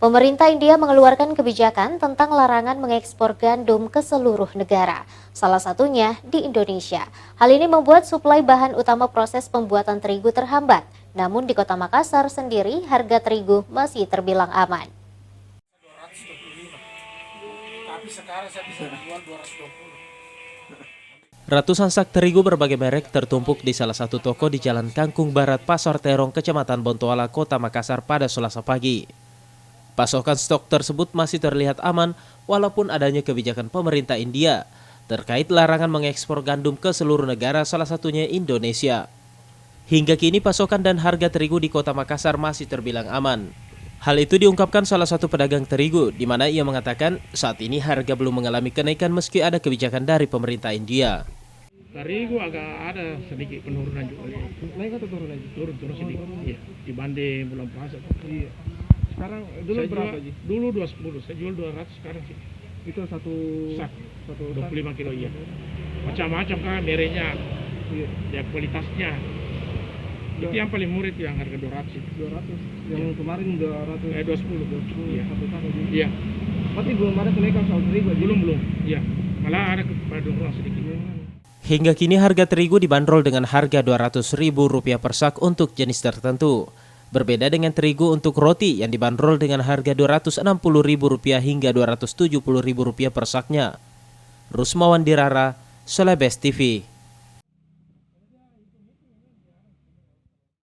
Pemerintah India mengeluarkan kebijakan tentang larangan mengekspor gandum ke seluruh negara, salah satunya di Indonesia. Hal ini membuat suplai bahan utama proses pembuatan terigu terhambat. Namun di Kota Makassar sendiri, harga terigu masih terbilang aman. 225. Tapi sekarang saya bisa jual 220. Ratusan sak terigu berbagai merek tertumpuk di salah satu toko di Jalan Kangkung Barat, Pasar Terong, Kecamatan Bontoala, Kota Makassar pada Selasa pagi. Pasokan stok tersebut masih terlihat aman walaupun adanya kebijakan pemerintah India terkait larangan mengekspor gandum ke seluruh negara, salah satunya Indonesia. Hingga kini pasokan dan harga terigu di Kota Makassar masih terbilang aman. Hal itu diungkapkan salah satu pedagang terigu, di mana ia mengatakan saat ini harga belum mengalami kenaikan meski ada kebijakan dari pemerintah India. Terigu agak ada sedikit penurunan juga. Naik atau turun lagi? Turun sedikit. Iya, dibanding bulan puasa. Iya. Sekarang dulu Saya berapa jual, Ji? dulu 210, saya jual 200 sekarang sih. Itu satu Sak, satu 25 kilo iya. Macam-macam kan mereknya, Iya. ya kualitasnya. Itu yang paling murah itu yang harga 200 itu. 200. Yang kemarin 200. 210. Iya. Satu tahun Ji. Iya, Berarti belum ada kenaikan soal terigu Ji? belum. Iya. Malah ada penurunan sedikit. Hingga kini harga terigu dibanderol dengan harga Rp200.000 per sak untuk jenis tertentu. Berbeda dengan terigu untuk roti yang dibanderol dengan harga Rp260.000 hingga Rp270.000 per saknya. Rusmawan Dirara, Celebes TV.